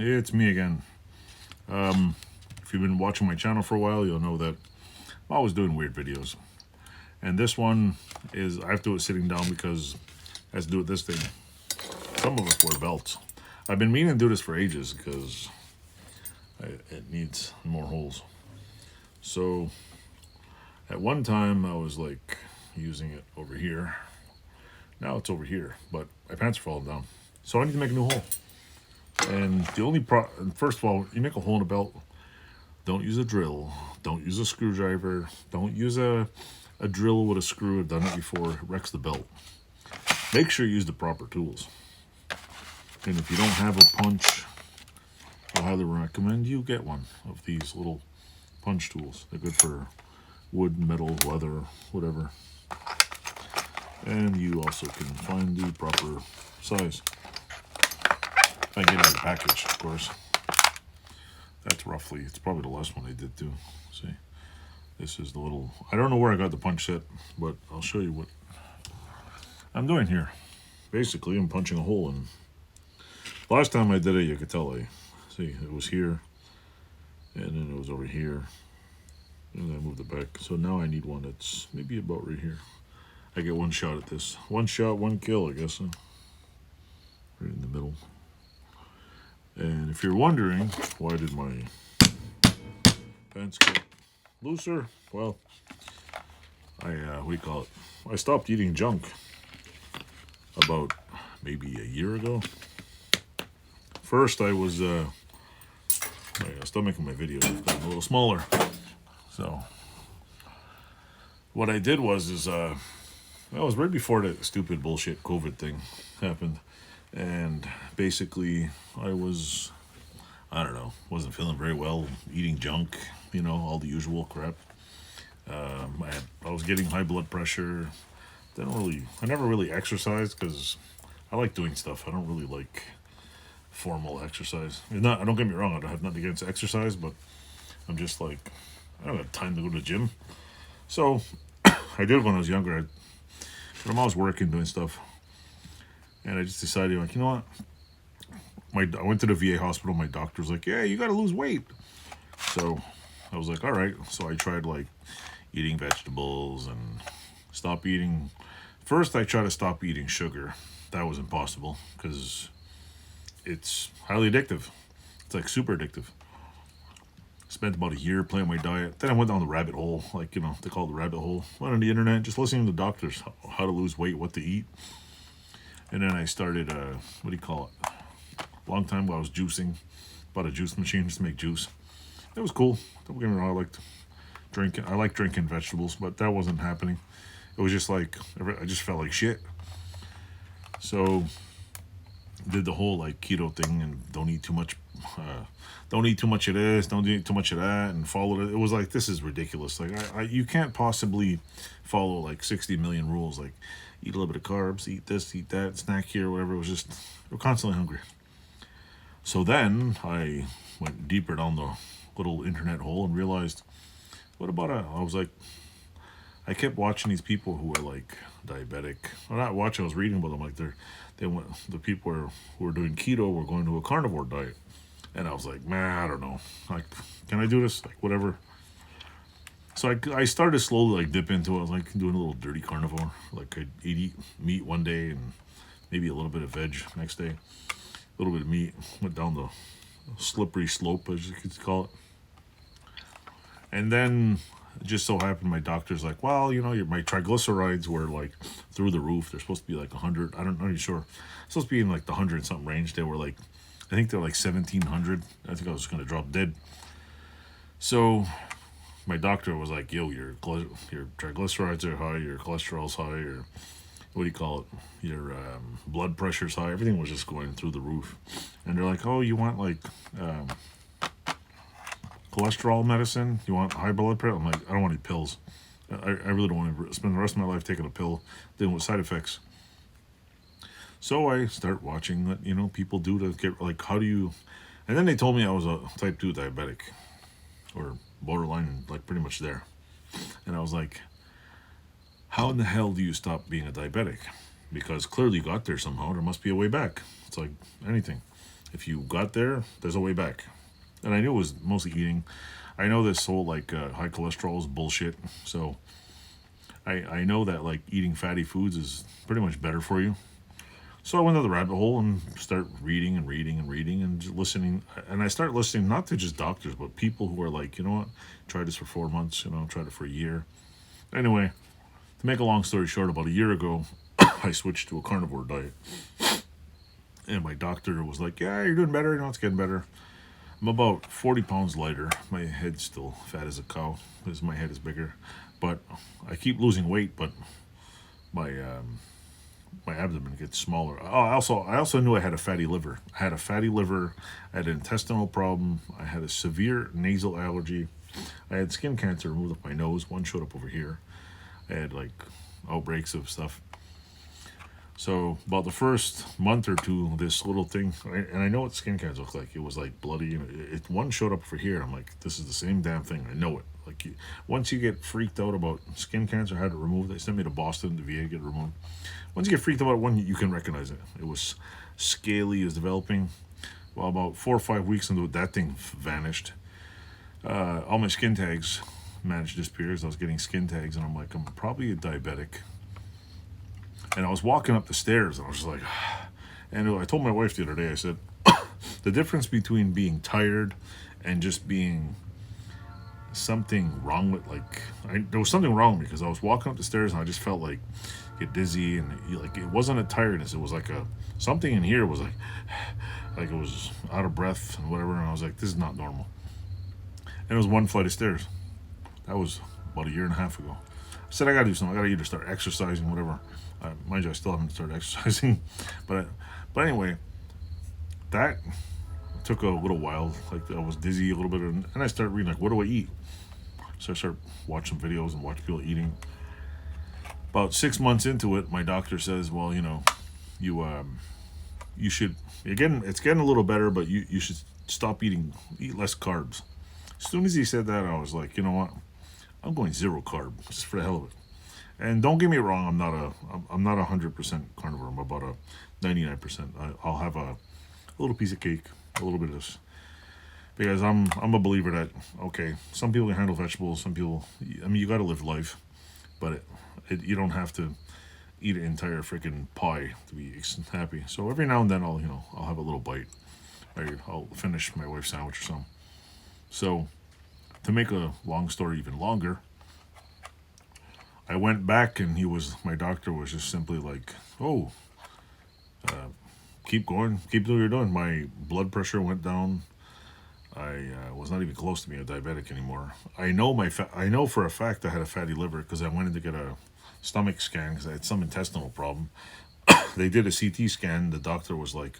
It's me again. If you've been watching my channel for a while, you'll know that I'm always doing weird videos. And this one is, I have to do it sitting down because I have to do it this thing. Some of us wear belts. I've been meaning to do this for ages because it needs more holes. So at one time I was like using it over here. Now it's over here, but my pants are falling down. So I need to make a new hole. And the only first of all, you make a hole in a belt, don't use a drill, don't use a screwdriver, don't use a drill with a screw. I've done it before, it wrecks the belt. Make sure you use the proper tools. And if you don't have a punch, I highly recommend you get one of these little punch tools. They're good for wood, metal, leather, whatever. And you also can find the proper size. I get it in a package, of course. That's roughly, it's probably the last one I did too. See, this is the little, I don't know where I got the punch set, but I'll show you what I'm doing here. Basically, I'm punching a hole in. Last time I did it, you could tell see, it was here, and then it was over here, and then I moved it back. So now I need one that's maybe about right here. I get one shot at this. One shot, one kill, I guess. Right in the middle. And if you're wondering, why did my pants get looser? Well, what do you call it? I stopped eating junk about maybe a year ago. First, I was still making my videos. I've gotten a little smaller. So, what I did was that was right before the stupid bullshit COVID thing happened. And basically, I don't know, wasn't feeling very well, eating junk, you know, all the usual crap. I was getting high blood pressure. I never really exercised because I like doing stuff. I don't really like formal exercise. Don't get me wrong, I don't have nothing against exercise, but I'm just like, I don't have time to go to the gym. So, I did when I was younger, but I'm always working, doing stuff. And I just decided, like, you know what? I went to the VA hospital. My doctor was like, yeah, you got to lose weight. So I was like, all right. So I tried, like, eating vegetables and stop eating. First, I tried to stop eating sugar. That was impossible because it's highly addictive. It's, like, super addictive. Spent about a year playing my diet. Then I went down the rabbit hole, like, you know, they call it the rabbit hole. Went on the internet, just listening to doctors, how to lose weight, what to eat. And then I started, what do you call it? A long time ago, I was juicing. Bought a juice machine just to make juice. It was cool. Don't get me wrong, I liked drinking. I like drinking vegetables, but that wasn't happening. It was just like, I just felt like shit. So, did the whole like keto thing and don't eat too much of this, don't eat too much of that, and followed it. It was like, this is ridiculous. Like, you can't possibly follow like 60 million rules. Like, eat a little bit of carbs, eat this, eat that, snack here, whatever. It was just, we're constantly hungry. So then I went deeper down the little internet hole and realized, what about I was like, I kept watching these people who were like diabetic. Well, not watching, I was reading about them. Like the people who were doing keto were going to a carnivore diet. And I was like, man, I don't know. Like, can I do this? Like, whatever. So I started slowly like dip into it. I was like doing a little dirty carnivore. Like I'd eat meat one day and maybe a little bit of veg next day. A little bit of meat. Went down the slippery slope, as you could call it. And then it just so happened my doctor's like, well, you know, my triglycerides were like through the roof. They're supposed to be like 100. I'm not even sure. Supposed to be in like the 100 something range. They were like, I think they're like 1,700. I think I was going to drop dead. So my doctor was like, yo, your triglycerides are high, your cholesterol's high, your, what do you call it, your blood pressure's high. Everything was just going through the roof. And they're like, oh, you want like cholesterol medicine? You want high blood pressure? I'm like, I don't want any pills. I really don't want to spend the rest of my life taking a pill dealing with side effects. So I start watching what, you know, people do to get, like, how do you, and then they told me I was a type 2 diabetic, or borderline, like pretty much there. And I was like, how in the hell do you stop being a diabetic? Because clearly you got there somehow. There must be a way back. It's like anything. if you got there, there's a way back. And I knew it was mostly eating. I know this whole like high cholesterol is bullshit. So I know that like eating fatty foods is pretty much better for you. So I went to the rabbit hole and start reading and reading and reading and just listening. And I start listening not to just doctors, but people who are like, you know what, tried this for 4 months, tried it for a year. Anyway, to make a long story short, about a year ago, I switched to a carnivore diet. And my doctor was like, yeah, you're doing better. It's getting better. I'm about 40 pounds lighter. My head's still fat as a cow because my head is bigger. But I keep losing weight, but my my abdomen gets smaller. Oh, I also knew I had a fatty liver. I had a fatty liver. I had an intestinal problem. I had a severe nasal allergy. I had skin cancer removed off my nose. One showed up over here. I had like outbreaks of stuff. So about the first month or two, this little thing, and I know what skin cancer looked like. It was like bloody. One showed up over here. I'm like, this is the same damn thing. I know it. Like once you get freaked out about skin cancer, I had it removed. They sent me to Boston, the VA, to get it removed. Once you get freaked out about one, you can recognize it. It was scaly, it was developing. Well, about 4 or 5 weeks into it, that thing vanished. All my skin tags managed to disappear because I was getting skin tags, and I'm like, I'm probably a diabetic. And I was walking up the stairs, and I was just like, and I told my wife the other day, I said, the difference between being tired and just being something wrong with, like, there was something wrong because I was walking up the stairs, and I just felt like get dizzy, and like it wasn't a tiredness, it was like something in here was like it was out of breath and whatever, and I was like, this is not normal. And it was one flight of stairs. That was about a year and a half ago. I said, I gotta do something. I gotta either start exercising, whatever. Mind you, I still haven't started exercising, but anyway, that took a little while. Like I was dizzy a little bit, and I started reading like, what do I eat? So I started watching videos and watch people eating. About 6 months into it, my doctor says, well, you should, again, it's getting a little better, but you should eat less carbs. As soon as he said that, I was like, you know what? I'm going 0 carb just for the hell of it. And don't get me wrong, I'm not 100% carnivore. I'm about a 99%. I'll have a little piece of cake, a little bit of this, because I'm a believer that okay, some people can handle vegetables, some people. I mean, you got to live life, but you don't have to eat an entire freaking pie to be happy. So every now and then I'll have a little bite. I'll finish my wife's sandwich or something. So to make a long story even longer, I went back, and my doctor was just simply like, oh, keep going, keep doing what you're doing. My blood pressure went down. I was not even close to being a diabetic anymore. I know for a fact I had a fatty liver because I went in to get a stomach scan because I had some intestinal problem. They did a CT scan. The doctor was like,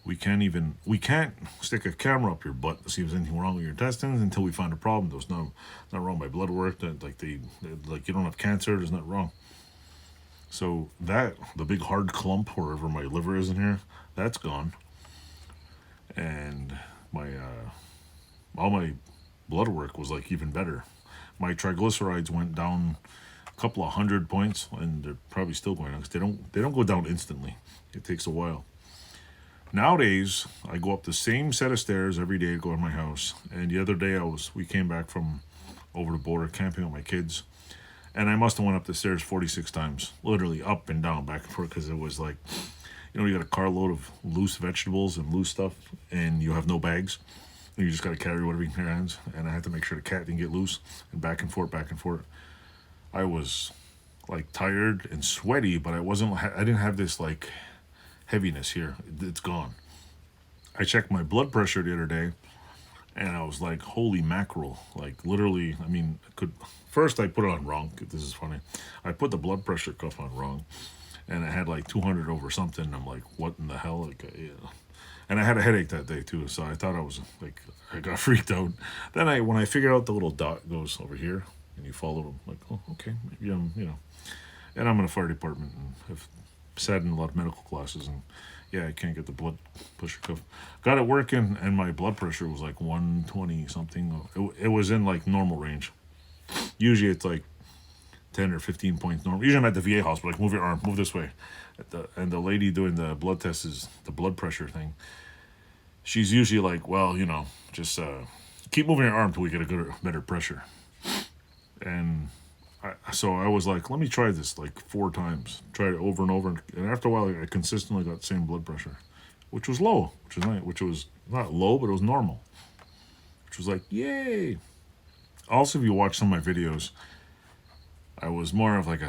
we can't stick a camera up your butt to see if there's anything wrong with your intestines until we find a problem. There's not wrong by blood work. That like you don't have cancer. There's nothing wrong. So the big hard clump wherever my liver is in here, that's gone. And my all my blood work was like even better. My triglycerides went down a couple of 100 points, and they're probably still going down because they don't go down instantly. It takes a while. Nowadays, I go up the same set of stairs every day to go to my house. And the other day we came back from over the border camping with my kids, and I must have went up the stairs 46 times, literally up and down, back and forth, because it was like, you got a carload of loose vegetables and loose stuff, and you have no bags. And you just got to carry whatever you can in your hands. And I had to make sure the cat didn't get loose, and back and forth, back and forth. I was like tired and sweaty, but I didn't have this like heaviness here. It's gone. I checked my blood pressure the other day, and I was like, holy mackerel. Like literally, I mean, first I put it on wrong. This is funny. I put the blood pressure cuff on wrong, and I had like 200 over something. I'm like, what in the hell? Like, yeah. And I had a headache that day too, so I thought I got freaked out. Then when I figured out the little dot goes over here, and you follow them, like, oh, okay, maybe and I'm in a fire department and have sat in a lot of medical classes, and I can't get the blood pressure cuff. Got it working, and my blood pressure was like 120 something. It was in like normal range. Usually it's like 10 or 15 points normal. Usually I'm at the VA hospital, like, move your arm, move this way. And the lady doing the blood test is the blood pressure thing. she's usually like, well, just keep moving your arm till we get a better pressure. And so I was like, let me try this like 4 times. Tried it over and over, and after a while, I consistently got the same blood pressure, which was low, which was nice, which was not low, but it was normal, which was like, yay. Also, if you watch some of my videos, I was more of like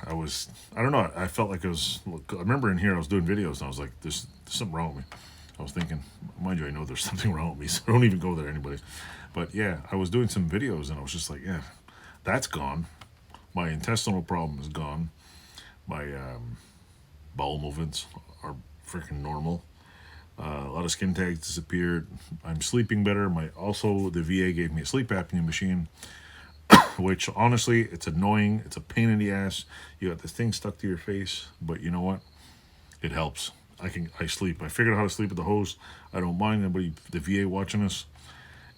I don't know, I felt like I remember in here I was doing videos and I was like, there's something wrong with me. I was thinking, mind you, I know there's something wrong with me, so don't even go there, anybody. But yeah, I was doing some videos and I was just like, yeah, that's gone. My intestinal problem is gone. My bowel movements are freaking normal. A lot of skin tags disappeared. I'm sleeping better. The VA gave me a sleep apnea machine, which honestly, it's annoying. It's a pain in the ass. You got this thing stuck to your face, but you know what? It helps. I sleep. I figured out how to sleep with the hose. I don't mind anybody, the VA watching us.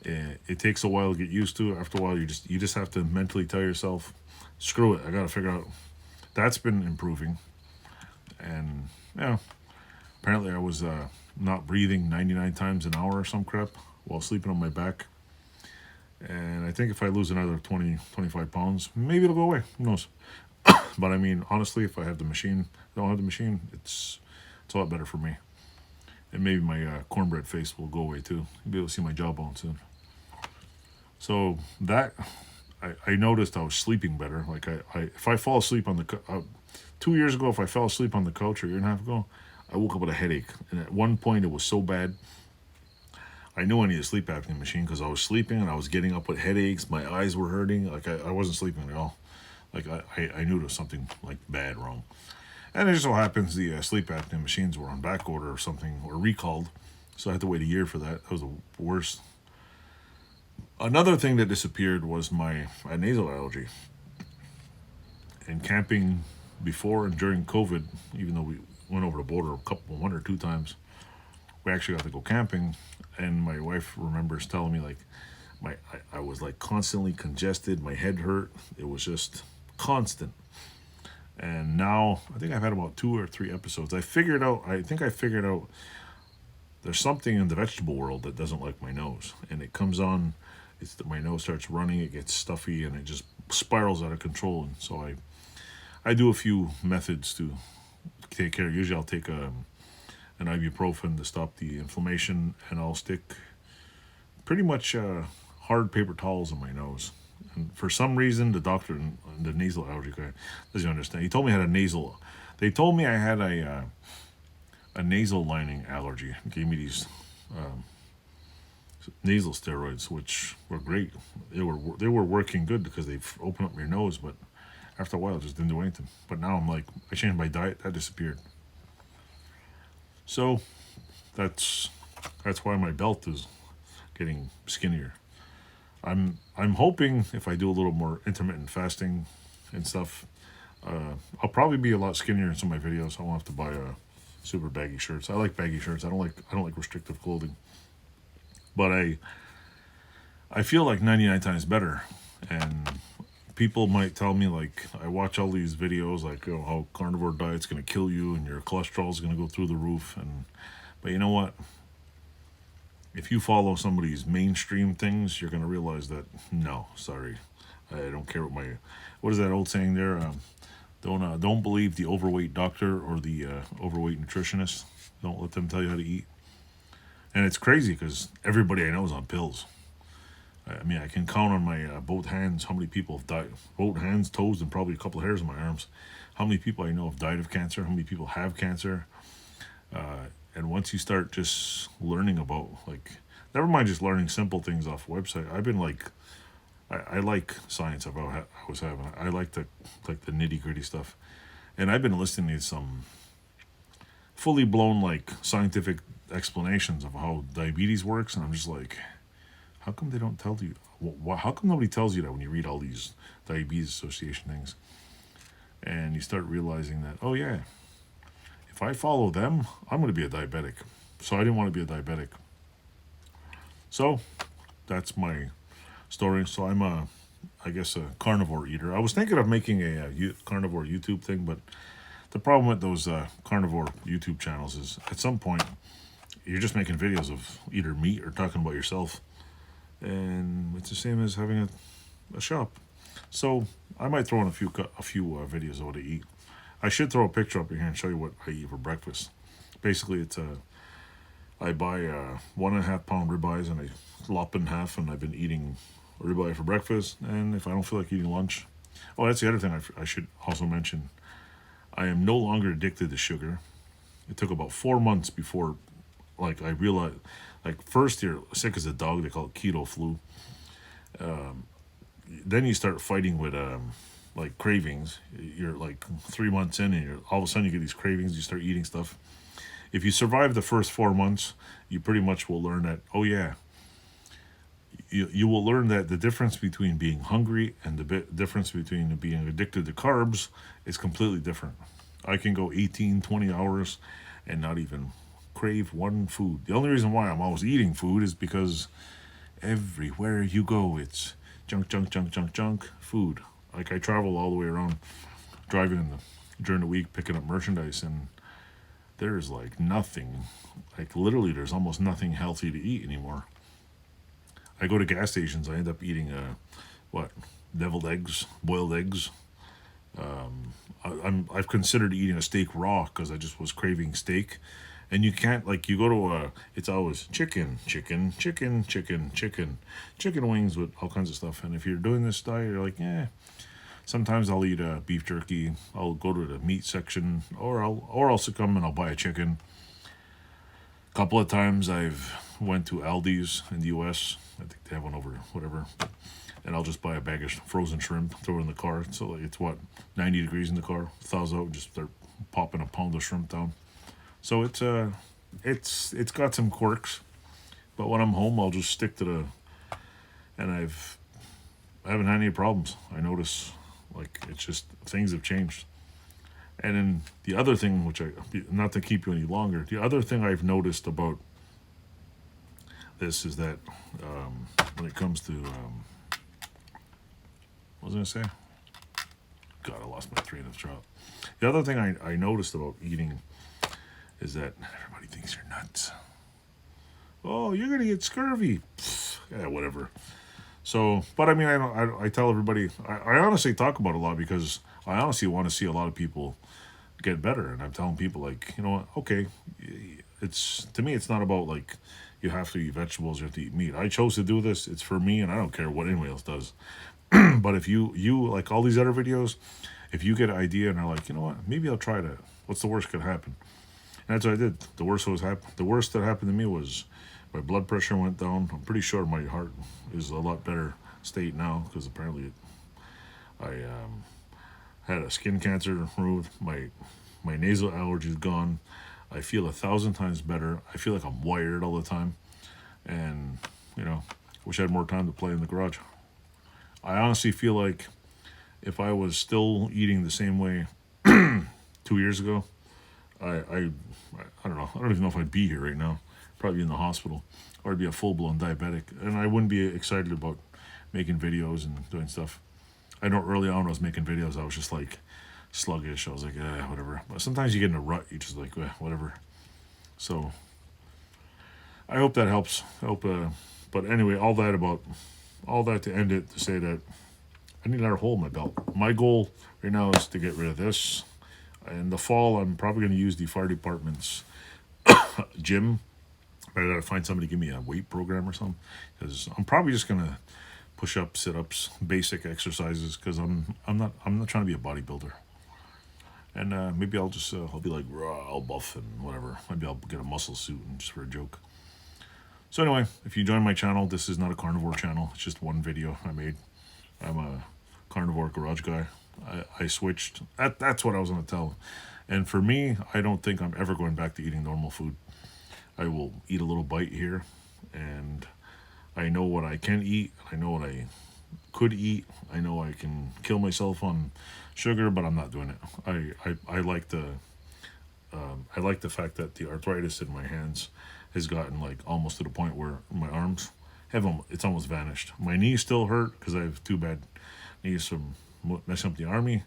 It takes a while to get used to. After a while, you just have to mentally tell yourself, screw it. I got to figure out. That's been improving, and yeah, apparently I was not breathing 99 times an hour or some crap while sleeping on my back. And I think if I lose another 20, 25 pounds, maybe it'll go away. Who knows? But I mean, honestly, if I have the machine, don't have the machine, it's a lot better for me. And maybe my cornbread face will go away too. You'll be able to see my jawbone soon. So that I noticed I was sleeping better. Like if I fall asleep on the 2 years ago, if I fell asleep on the couch, or a year and a half ago, I woke up with a headache. And at one point, it was so bad. I knew I needed a sleep apnea machine because I was sleeping and I was getting up with headaches. My eyes were hurting. Like I wasn't sleeping at all. Like I knew there was something like bad wrong. And it just so happens the sleep apnea machines were on back order or something, or recalled. So I had to wait a year for that. That was the worst. Another thing that disappeared was my nasal allergy. And camping before and during COVID, even though we went over the border 1 or 2 times, we actually got to go camping. And my wife remembers telling me like I was like constantly congested, my head hurt. It was just constant. And now I think I've had about 2 or 3 episodes. I figured out there's something in the vegetable world that doesn't like my nose, and it comes on. It's that my nose starts running, it gets stuffy, and it just spirals out of control. And so I do a few methods to take care. Usually I'll take an ibuprofen to stop the inflammation, and I'll stick pretty much hard paper towels on my nose. And for some reason, the doctor, the nasal allergy guy, doesn't understand. He told me I had they told me I had a nasal lining allergy. He gave me these nasal steroids, which were great. They were working good because they open up your nose, but after a while, it just didn't do anything. But now I'm like, I changed my diet, that disappeared. So that's why my belt is getting skinnier. I'm hoping if I do a little more intermittent fasting and stuff, I'll probably be a lot skinnier in some of my videos. I won't have to buy super baggy shirts. I like baggy shirts. I don't like restrictive clothing. But I feel like 99 times better. And people might tell me, like, I watch all these videos like, how carnivore diet's going to kill you and your cholesterol's going to go through the roof. But you know what? If you follow somebody's mainstream things, you're going to realize that, no, sorry. I don't care what is that old saying there? Don't believe the overweight doctor or the overweight nutritionist. Don't let them tell you how to eat. And it's crazy because everybody I know is on pills. I mean, I can count on my both hands how many people have died. Both hands, toes, and probably a couple of hairs on my arms. How many people I know have died of cancer. How many people have cancer. And once you start just learning about, like, never mind just learning simple things off a website. I've been like, I like science. I like the nitty gritty stuff. And I've been listening to some fully blown like scientific explanations of how diabetes works. And I'm just like, how come they don't tell you? How come nobody tells you that when you read all these diabetes association things? And you start realizing that, oh yeah, if I follow them, I'm going to be a diabetic. So I didn't want to be a diabetic. So that's my story. So I'm I guess a carnivore eater. I was thinking of making a carnivore YouTube thing, but the problem with those carnivore YouTube channels is at some point you're just making videos of either meat or talking about yourself, and it's the same as having a shop. So I might throw in a few videos of what I eat. I should throw a picture up here and show you what I eat for breakfast. Basically, it's I buy 1.5 pound ribeyes and I lop in half, and I've been eating ribeye for breakfast. And if I don't feel like eating lunch, oh, that's the other thing I should also mention. I am no longer addicted to sugar. It took about 4 months before, like, I realized, like, first you're sick as a dog. They call it keto flu. Then you start fighting with like cravings. You're like 3 months in, and all of a sudden you get these cravings. You start eating stuff. If you survive the first 4 months, you pretty much will learn that. Oh yeah, you will learn that the difference between being hungry and the difference between being addicted to carbs is completely different. I can go 18, 20 hours and not even crave one food. The only reason why I'm always eating food is because everywhere you go, it's junk, junk, junk, junk, junk food. Like, I travel all the way around, driving during the week, picking up merchandise, and there's like nothing, like literally, there's almost nothing healthy to eat anymore. I go to gas stations, I end up eating what, deviled eggs, boiled eggs. I've considered eating a steak raw because I just was craving steak, and you can't, like, you go to it's always chicken, chicken, chicken, chicken, chicken, chicken wings with all kinds of stuff. And if you're doing this diet, you're like, yeah. Sometimes I'll eat beef jerky. I'll go to the meat section, or I'll succumb and I'll buy a chicken. A couple of times I've went to Aldi's in the U.S. I think they have one over whatever, and I'll just buy a bag of frozen shrimp, throw it in the car. So like, it's what, 90 degrees in the car, thaws out, and just start popping a pound of shrimp down. So it's got some quirks, but when I'm home, I'll just stick to and I haven't had any problems. I notice, like, it's just things have changed. And then the other thing, which not to keep you any longer, the other thing I've noticed about this is that when it comes to what was I gonna say? God, I lost my train of thought. The other thing I noticed about eating is that everybody thinks you're nuts. Oh, you're gonna get scurvy. Pfft, yeah, whatever. So, but I mean, I tell everybody, I honestly talk about it a lot because I honestly want to see a lot of people get better. And I'm telling people, like, you know what, okay, to me, it's not about, like, you have to eat vegetables, you have to eat meat. I chose to do this. It's for me, and I don't care what anyone else does. But if you like all these other videos, if you get an idea and are like, you know what, maybe I'll try that. What's the worst could happen? And that's what I did. The worst that happened to me was my blood pressure went down. I'm pretty sure my heart is a lot better state now because apparently I had a skin cancer removed. My nasal allergy is gone. I feel 1,000 times better. I feel like I'm wired all the time, and wish I had more time to play in the garage. I honestly feel like if I was still eating the same way 2 years ago, I don't know. I don't even know if I'd be here right now. Probably in the hospital, or I'd be a full-blown diabetic, and I wouldn't be excited about making videos and doing stuff. I know early on when I was making videos, I was just like sluggish. I was like, whatever. But sometimes you get in a rut. You just like, whatever. So I hope that helps. I hope. But anyway, all that to end it, to say that I need another hole in my belt. My goal right now is to get rid of this. In the fall, I'm probably going to use the fire department's gym. I gotta find somebody to give me a weight program or something, because I'm probably just gonna push up, sit ups, basic exercises, because I'm not trying to be a bodybuilder. And maybe I'll just I'll be like raw, I'll buff and whatever. Maybe I'll get a muscle suit and just for a joke. So anyway, if you join my channel, this is not a carnivore channel. It's just one video I made. I'm a carnivore garage guy. I switched. That's what I was gonna tell. And for me, I don't think I'm ever going back to eating normal food. I will eat a little bite here, and I know what I can eat. I know what I could eat. I know I can kill myself on sugar, but I'm not doing it. I like the fact that the arthritis in my hands has gotten like almost to the point where my arms it's almost vanished. My knees still hurt because I have 2 bad knees from messing up the army,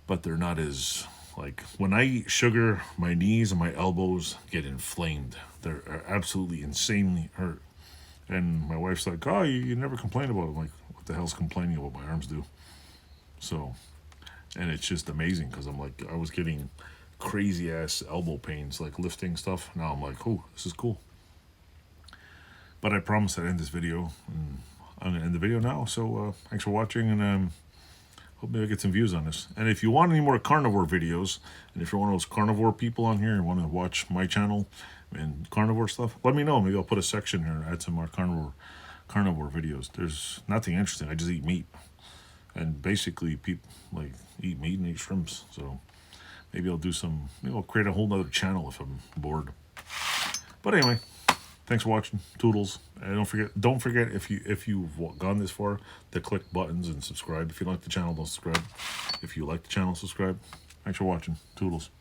but they're not as Like when I eat sugar, my knees and my elbows get inflamed. They're absolutely insanely hurt. And my wife's like, "Oh, you never complain about it." I'm like, what the hell's complaining about? My arms do. So, and it's just amazing because I'm like, I was getting crazy ass elbow pains, like lifting stuff. Now I'm like, oh, this is cool. But I promised I'd end this video, and I'm gonna end the video now. So thanks for watching, and hope maybe I get some views on this. And if you want any more carnivore videos, and if you're one of those carnivore people on here and want to watch my channel and carnivore stuff, let me know. Maybe I'll put a section here and add some more carnivore videos. There's nothing interesting. I just eat meat, and basically people like eat meat and eat shrimps. So maybe I'll do some. Maybe I'll create a whole nother channel if I'm bored. But anyway, thanks for watching. Toodles. And don't forget if you've gone this far to click buttons and subscribe. If you like the channel, don't subscribe. If you like the channel, subscribe. Thanks for watching. Toodles.